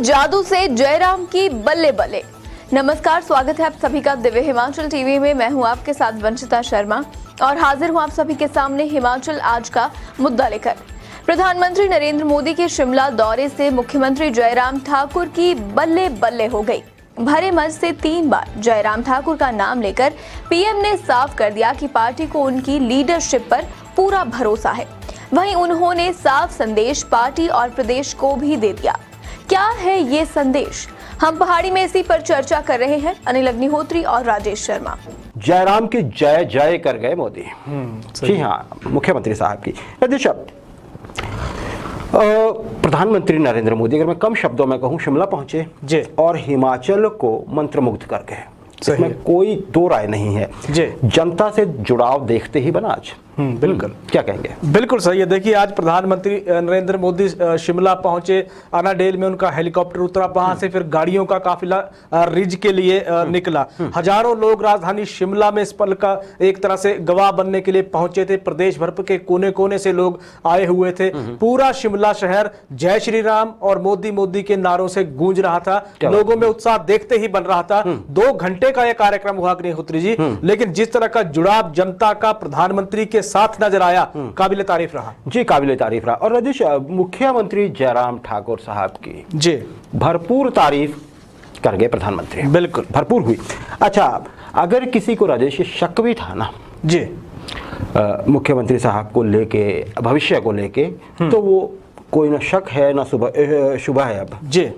जादू से जयराम की बल्ले बल्ले। नमस्कार, स्वागत है आप सभी का दिव्य हिमाचल टीवी में। मैं हूं आपके साथ वंशिता शर्मा और हाजिर हूं आप सभी के सामने हिमाचल आज का मुद्दा लेकर। प्रधानमंत्री नरेंद्र मोदी के शिमला दौरे से मुख्यमंत्री जयराम ठाकुर की बल्ले बल्ले हो गई। भरे मंच से 3 बार जयराम ठाकुर का नाम लेकर पीएम ने साफ कर दिया कि पार्टी को उनकी लीडरशिप पर पूरा भरोसा है। वहीं उन्होंने साफ संदेश पार्टी और प्रदेश को भी दे दिया। क्या है ये संदेश? हम पहाड़ी में इसी पर चर्चा कर रहे हैं अनिल अग्निहोत्री और राजेश शर्मा। जयराम की जय जय कर गए मोदी। जी हाँ, मुख्यमंत्री साहब की। प्रधानमंत्री नरेंद्र मोदी, अगर मैं कम शब्दों में कहूँ, शिमला पहुंचे जी और हिमाचल को मंत्रमुग्ध कर गए। इसमें कोई दो राय नहीं है जी। जनता से जुड़ाव देखते ही बना आज। बिल्कुल, क्या कहेंगे? बिल्कुल सही है। देखिए, आज प्रधानमंत्री नरेंद्र मोदी शिमला पहुंचे, अनाडेल में उनका हेलीकॉप्टर उतरा, वहां से फिर गाड़ियों का काफिला रिज के लिए निकला। हजारों लोग राजधानी शिमला में इस पल का एक तरह से गवाह बनने के लिए पहुंचे थे। प्रदेश भर के कोने कोने से लोग आए हुए थे। पूरा शिमला शहर जय श्री राम और मोदी मोदी के नारों से गूंज रहा था। लोगों में उत्साह देखते ही बन रहा था। 2 घंटे का यह कार्यक्रम हुआ अग्निहोत्री जी, लेकिन जिस तरह का जुड़ाव जनता का प्रधानमंत्री के साथ नजर आया, काबिले तारीफ रहा जी, काबिले तारीफ रहा। और राजेश, मुख्यमंत्री जयराम ठाकुर साहब की जी भरपूर तारीफ कर गए प्रधानमंत्री। बिल्कुल भरपूर हुई। अच्छा, अगर किसी को राजेश शक भी था ना जी मुख्यमंत्री साहब को लेके, भविष्य को लेके, तो वो कोई ना शक है ना शुभ है। अब जी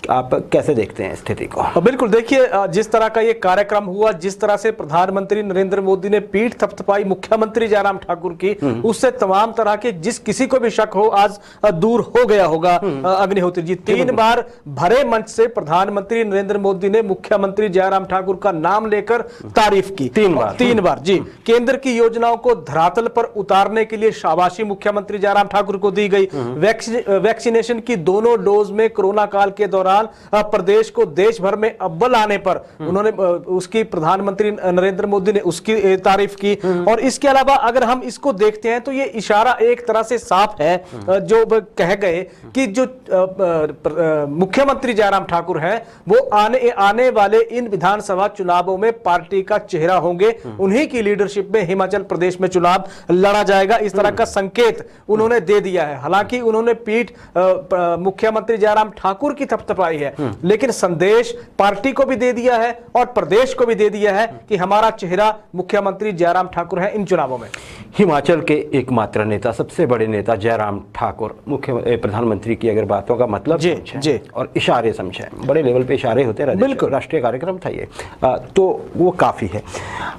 आप कैसे देखते हैं स्थिति को? बिल्कुल, देखिए, जिस तरह का ये कार्यक्रम हुआ, जिस तरह से प्रधानमंत्री नरेंद्र मोदी ने पीठ थपथपाई मुख्यमंत्री जयराम ठाकुर की, उससे तमाम तरह के जिस किसी को भी शक हो आज दूर हो गया होगा। अग्निहोत्री जी, 3 बार भरे मंच से प्रधानमंत्री नरेंद्र मोदी ने मुख्यमंत्री जयराम ठाकुर का नाम लेकर तारीफ की। 3 बार जी। केंद्र की योजनाओं को धरातल पर उतारने के लिए शाबाशी मुख्यमंत्री जयराम ठाकुर को दी गई। वैक्सीनेशन की दोनों डोज में कोरोना काल के दौरान प्रदेश को देश भर में अव्वल आने पर उन्होंने उसकी प्रधानमंत्री नरेंद्र मोदी ने उसकी तारीफ की। और इसके अलावा अगर हम इसको देखते हैं तो ये इशारा एक तरह से साफ है, जो कह गए कि जो मुख्यमंत्री जयराम ठाकुर हैं वो आने वाले इन विधानसभा चुनावों में पार्टी का चेहरा होंगे। उन्हीं की लीडरशिप में हिमाचल प्रदेश में चुनाव लड़ा जाएगा, इस तरह का संकेत उन्होंने दे दिया है। हालांकि उन्होंने पीठ मुख्यमंत्री जयराम ठाकुर की थपथपाई है, लेकिन संदेश पार्टी को भी दे दिया है और प्रदेश को भी दे दिया है कि हमारा चेहरा मुख्यमंत्री जयराम ठाकुर है इन चुनावों में। हिमाचल के एकमात्र नेता, सबसे बड़े नेता जयराम ठाकुर मुख्य प्रधानमंत्री की अगर बातों का मतलब जी और इशारे समझे, बड़े लेवल पे इशारे होते हैं। बिल्कुल, राष्ट्रीय कार्यक्रम था ये, तो वो काफी है।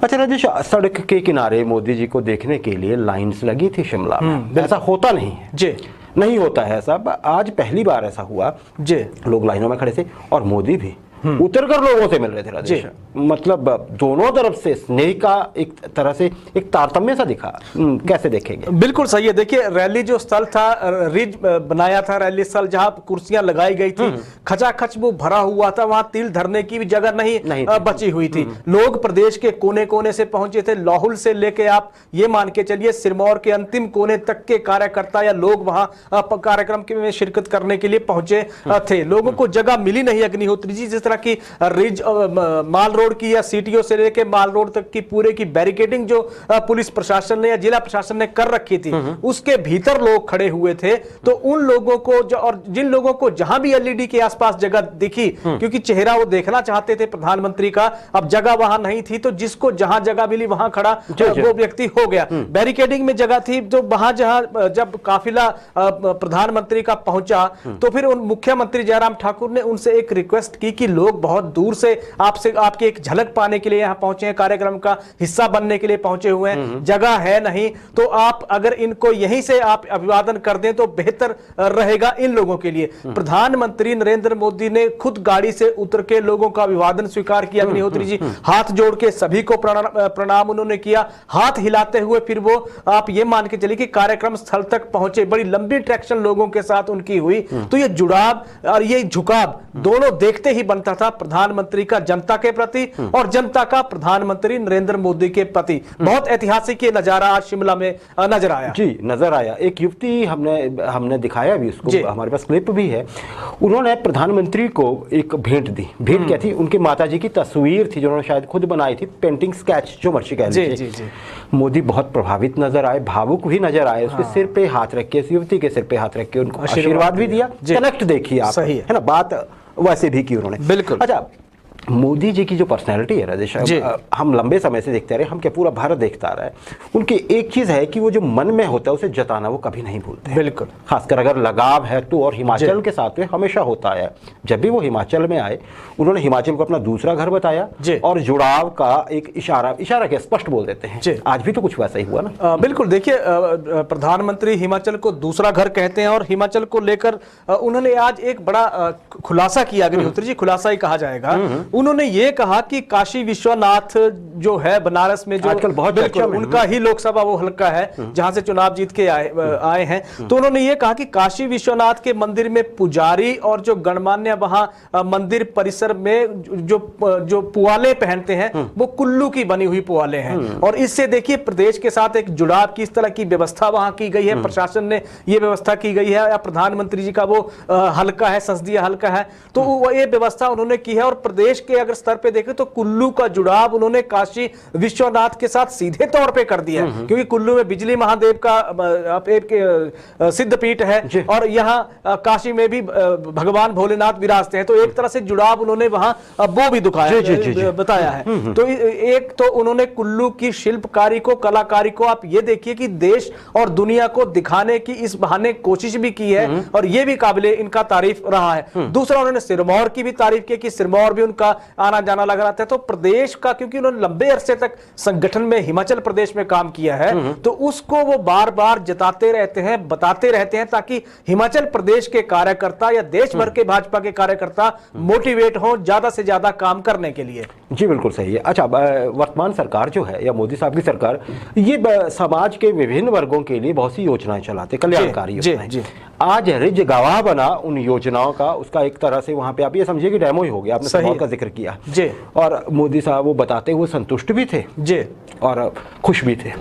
अच्छा राजेश, सड़क के किनारे मोदी जी को देखने के लिए लाइन्स लगी थी शिमला में। ऐसा होता नहीं है जी, नहीं होता है ऐसा। आज पहली बार ऐसा हुआ जी, लोग लाइनों में खड़े थे और मोदी भी उतर कर लोगों से मिल रहे थे राजेश। मतलब दोनों तरफ से स्नेह का एक तरह से एक तारतम्य सा दिखा। कैसे देखेंगे? बिल्कुल सही है। देखिए, रैली जो स्थल था, रिज बनाया था रैली स्थल, जहां कुर्सियां लगाई गई थी, खचाखच वो भरा हुआ था। वहां तिल धरने की भी जगह नहीं बची हुई थी। लोग प्रदेश के कोने कोने से पहुंचे थे। लाहौल से लेके आप ये मान के चलिए सिरमौर के अंतिम कोने तक के कार्यकर्ता या लोग वहां कार्यक्रम में शिरकत करने के लिए पहुंचे थे। लोगों को जगह मिली नहीं अग्निहोत्री जी। जिस की रिज माल रोड की या सीटीओ से लेके माल रोड तक की पूरे की बैरिकेडिंग जो पुलिस प्रशासन ने या जिला प्रशासन ने कर रखी थी, उसके भीतर लोग खड़े हुए थे। तो उन लोगों को और जिन लोगों को जहां भी एलईडी के आसपास जगह दिखी, क्योंकि चेहरा वो देखना चाहते थे प्रधानमंत्री का, अब जगह वहां नहीं थी, तो जिसको जहां जगह मिली वहां खड़ा वो व्यक्ति हो गया। बैरिकेडिंग में जगह थी, तो वहां जहां जब काफिला प्रधानमंत्री का पहुंचा तो फिर उन मुख्यमंत्री जयराम ठाकुर ने उनसे एक रिक्वेस्ट की कि लोग बहुत दूर से आपकी एक झलक पाने के लिए यहां पहुंचे हैं, कार्यक्रम का हिस्सा बनने के लिए पहुंचे हुए हैं, जगह है नहीं, तो आप अगर इनको यहीं से आप अभिवादन कर दें तो बेहतर रहेगा इन लोगों के लिए। प्रधानमंत्री नरेंद्र मोदी ने खुद गाड़ी से उतर के लोगों का अभिवादन स्वीकार किया अग्निहोत्री जी। हाथ जोड़ के सभी को प्रणाम उन्होंने किया, हाथ हिलाते हुए फिर वो आप ये मान के चलिए कि कार्यक्रम स्थल तक पहुंचे। बड़ी लंबी ट्रैक्शन लोगों के साथ उनकी हुई। तो ये जुड़ाव और ये झुकाव दोनों देखते ही बनता रहता था प्रधानमंत्री का जनता के प्रति और जनता का प्रधानमंत्री नरेंद्र मोदी के प्रति। बहुत ऐतिहासिक ये नजारा आज शिमला में नजर आया। जी, नजर आया। एक युवती हमने दिखाया भी उसको, हमारे पास क्लिप भी है। उन्होंने प्रधानमंत्री को एक भेंट दी। भेंट क्या थी? उनकी माताजी की तस्वीर थी जो उन्होंने शायद खुद बनाई थी, पेंटिंग स्केच जो मर्जी कह लीजिए। मोदी बहुत प्रभावित नजर आए, भावुक भी नजर आए। उसके सिर पे हाथ रख के, इस युवती के सिर पे हाथ रख के उनको आशीर्वाद भी दिया। कनेक्ट देखिए आप, सही है ना, बात वैसे भी की उन्होंने। बिल्कुल। अच्छा, मोदी जी की जो पर्सनैलिटी है राजेश, हम लंबे समय से देखते रहे, हम क्या पूरा भारत देखता रहा है। उनकी एक चीज है कि वो जो मन में होता है उसे जताना वो कभी नहीं भूलते। बिल्कुल। खासकर अगर लगाव है तो, और हिमाचल के साथ में हमेशा होता है। जब भी वो हिमाचल में आए, उन्होंने हिमाचल को अपना दूसरा घर बताया और जुड़ाव का एक इशारा क्या स्पष्ट बोल देते हैं। आज भी तो कुछ वैसा ही हुआ ना। बिल्कुल। देखिए, प्रधानमंत्री हिमाचल को दूसरा घर कहते हैं और हिमाचल को लेकर उन्होंने आज एक बड़ा खुलासा किया। अग्निहोत्री जी, खुलासा ही कहा जाएगा। उन्होंने ये कहा कि काशी विश्वनाथ जो है बनारस में, जो आजकल बहुत उनका ही लोकसभा वो हल्का है जहां से चुनाव जीत के आए हैं, तो उन्होंने ये कहा कि काशी विश्वनाथ के मंदिर में पुजारी और जो गणमान्य वहां मंदिर परिसर में जो पुआले पहनते हैं वो कुल्लू की बनी हुई पुआले हैं। और इससे देखिए प्रदेश के साथ एक जुड़ाव, किस तरह की व्यवस्था वहां की गई है, प्रशासन ने ये व्यवस्था की गई है, या प्रधानमंत्री जी का वो हल्का है, संसदीय हल्का है, तो ये व्यवस्था उन्होंने की है। और प्रदेश के अगर स्तर पे देखें तो कुल्लू का जुड़ाव उन्होंने काशी विश्वनाथ के साथ सीधे तौर पे कर दिया है, क्योंकि कुल्लू में बिजली महादेव का एक सिद्ध पीठ है और यहाँ काशी में भी भगवान भोलेनाथ विराजते हैं। तो एक तरह से जुड़ाव उन्होंने वहां वो भी दिखाया, बताया है। तो एक तो उन्होंने कुल्लू की शिल्पकारी को, कलाकारी को, आप ये देखिए कि देश और दुनिया को दिखाने की इस बहाने कोशिश भी की है और ये भी काबिले इनका तारीफ रहा है। दूसरा, उन्होंने सिरमौर की भी तारीफ की कि सिरमौर भी उनका आना जाना लगा रहता है। तो प्रदेश का, क्योंकि उन्होंने लंबे अरसे तक संगठन में हिमाचल प्रदेश में काम किया है, तो उसको वो बार बार जताते रहते हैं, बताते रहते हैं, ताकि हिमाचल प्रदेश के कार्यकर्ता या देश भर के भाजपा के कार्यकर्ता मोटिवेट हो ज्यादा से ज्यादा काम करने के लिए। जी बिल्कुल सही है। अच्छा, वर्तमान सरकार जो है या मोदी साहब की सरकार, ये समाज के विभिन्न वर्गों के लिए बहुत सी योजनाएं चलाते, कल्याणकारी योजनाएं। आज रिज गवाह बना उन योजनाओं का, उसका एक तरह से वहां पे आप ये समझिए कि डेमो ही हो गया। आपने सिरमौर का जिक्र किया जी, और मोदी साहब वो बताते हुए संतुष्ट भी थे जी और खुश भी थे।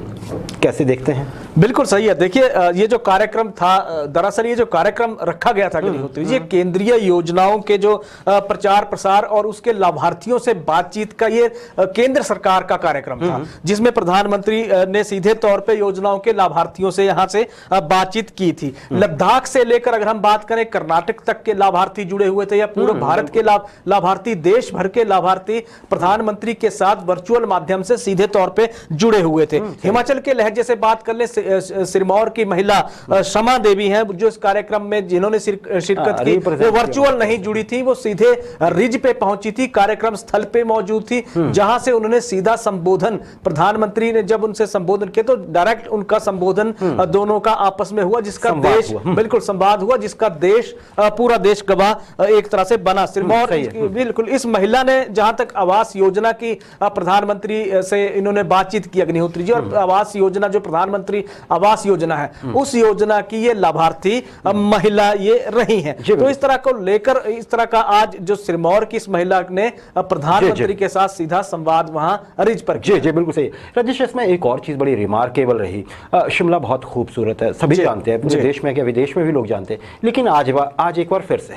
कैसे देखते हैं? बिल्कुल सही है। देखिए, ये जो कार्यक्रम था, दरअसल ये जो कार्यक्रम रखा गया था अग्निहोत्री जी, केंद्रीय योजनाओं के जो प्रचार प्रसार और उसके लाभार्थियों से बातचीत का ये केंद्र सरकार का कार्यक्रम था, जिसमें प्रधानमंत्री ने सीधे तौर पे योजनाओं के लाभार्थियों से यहां से बातचीत की थी। लद्दाख से लेकर अगर हम बात करें कर्नाटक तक के लाभार्थी जुड़े हुए थे, या पूरे भारत के लाभार्थी, देश भर के लाभार्थी प्रधानमंत्री के साथ वर्चुअल माध्यम से सीधे तौर पे जुड़े हुए थे। हिमाचल के लहजे से बात कर ले, सिरमौर की महिला शमा देवी हैं जो इस कार्यक्रम में जिन्होंने शिरकत की, वो वर्चुअल नहीं जुड़ी थी, वो सीधे रिज पे पहुंची थी, कार्यक्रम स्थल पे मौजूद थी, जहां से उन्होंने सीधा संबोधन, प्रधानमंत्री ने जब उनसे संबोधन किया तो डायरेक्ट उनका संबोधन दोनों का आपस में हुआ, जिसका देश बिल्कुल संवाद हुआ, जिसका देश पूरा देश गवाह एक तरह से बना। सिरमौर बिल्कुल, इस महिला ने जहां तक आवास योजना की प्रधानमंत्री से इन्होंने बातचीत की अग्निहोत्री जी, और आवास योजना जो प्रधानमंत्री आवास योजना है उस योजना की ये लाभार्थी महिला ये रही हैं। तो इस तरह को लेकर, इस तरह का आज जो सिरमौर की इस महिला ने प्रधानमंत्री के साथ सीधा संवाद वहां रिज पर किया। जी बिल्कुल सही। राजेश, इसमें एक और चीज बड़ी रिमार्केबल रही, शिमला बहुत खूबसूरत है, सभी जानते हैं, पूरे देश में क्या विदेश में भी लोग जानते हैं, लेकिन आज एक बार फिर से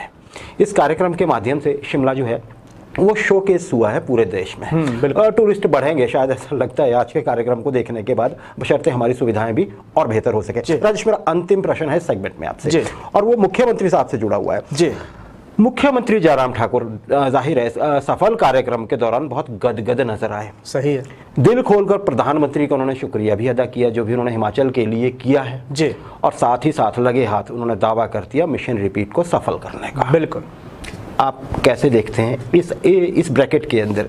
इस कार्यक्रम के माध्यम से शिमला जो है वो शोकेस हुआ है पूरे देश में। टूरिस्ट बढ़ेंगे शायद, ऐसा लगता है आज के कार्यक्रम को देखने के बाद, बशर्ते हमारी सुविधाएं भी और बेहतर हो सके। राजेश, मेरा अंतिम प्रश्न है सेगमेंट में आपसे, और वो मुख्यमंत्री साहब से जुड़ा हुआ है जी। मुख्यमंत्री जयराम ठाकुर जाहिर है सफल कार्यक्रम के दौरान बहुत गदगद नजर आए। सही है। दिल खोलकर प्रधानमंत्री का उन्होंने शुक्रिया भी अदा किया जो भी उन्होंने हिमाचल के लिए किया है जी, और साथ ही साथ लगे हाथ उन्होंने दावा कर दिया मिशन रिपीट को सफल करने का। बिल्कुल। आप कैसे देखते हैं इस ब्रैकेट के अंदर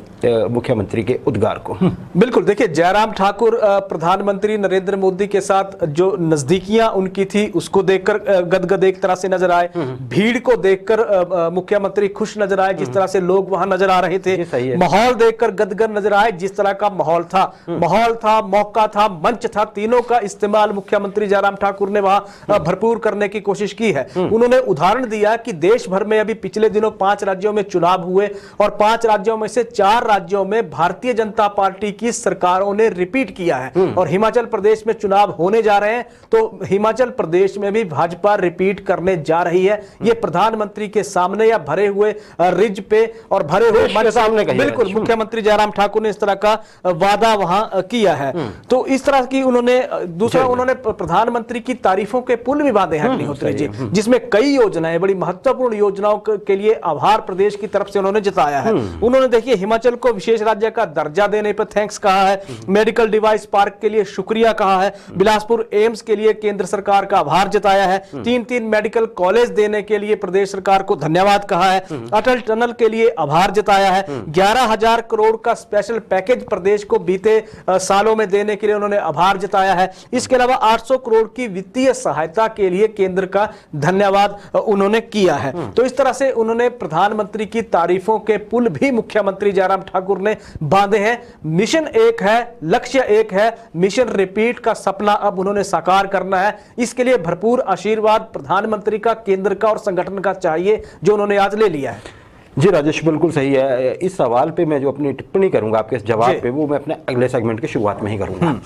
मुख्यमंत्री के उद्गार को? बिल्कुल, देखिए, जयराम ठाकुर प्रधानमंत्री नरेंद्र मोदी के साथ जो नजदीकियां उनकी थी उसको देखकर गदगद एक तरह से नजर आए, भीड़ को देखकर मुख्यमंत्री खुश नजर आए, जिस तरह से लोग वहां नजर आ रहे थे, माहौल देखकर गदगद नजर आए, जिस तरह का माहौल था, मौका था, मंच था, तीनों का इस्तेमाल मुख्यमंत्री जयराम ठाकुर ने वहां भरपूर करने की कोशिश की है। उन्होंने उदाहरण दिया कि देश भर में अभी पिछले दिनों 5 राज्यों में चुनाव हुए और 5 राज्यों में से 4 राज्यों में भारतीय जनता पार्टी की सरकारों ने रिपीट किया है और हिमाचल प्रदेश में चुनाव होने जा रहे हैं, तो हिमाचल प्रदेश में भी भाजपा रिपीट करने जा रही है। ये प्रधानमंत्री के सामने या भरे हुए रिज पे और भरे हुए मंच सामने, बिल्कुल मुख्यमंत्री जयराम ठाकुर ने इस तरह का वादा वहां किया है। तो इस तरह की उन्होंने दूसरा उन्होंने प्रधानमंत्री की तारीफों के पुल भी बांधे हैं अग्निहोत्री जी, जिसमें कई योजनाएं, बड़ी महत्वपूर्ण योजनाओं के लिए आभार प्रदेश की तरफ से उन्होंने जताया है। उन्होंने देखिए हिमाचल को विशेष राज्य का दर्जा देने पर थैंक्स कहा है, मेडिकल डिवाइस पार्क के लिए शुक्रिया कहा है, बिलासपुर एम्स के लिए केंद्र सरकार का आभार जताया है, 3 मेडिकल कॉलेज देने के लिए प्रदेश सरकार को धन्यवाद कहा है, अटल टनल के लिए आभार जताया है, 11,000 करोड़ का स्पेशल पैकेज प्रदेश को बीते सालों में देने के लिए उन्होंने आभार जताया है। इसके अलावा 800 करोड़ की वित्तीय सहायता के लिए केंद्र का धन्यवाद उन्होंने किया है। तो इस तरह से उन्होंने प्रधानमंत्री की तारीफों के पुल भी मुख्यमंत्री जयराम ठाकुर ने बांधे हैं। मिशन एक है, लक्ष्य एक है, मिशन रिपीट का सपना अब उन्होंने साकार करना है। इसके लिए भरपूर आशीर्वाद प्रधानमंत्री का, केंद्र का और संगठन का चाहिए, जो उन्होंने आज ले लिया है। जी राजेश, बिल्कुल सही है। इस सवाल पे मैं जो अपनी टिप्पणी करूंगा आपके इस जवाब पे, वो मैं अपने अगले सेगमेंट की शुरुआत में ही करूंगा।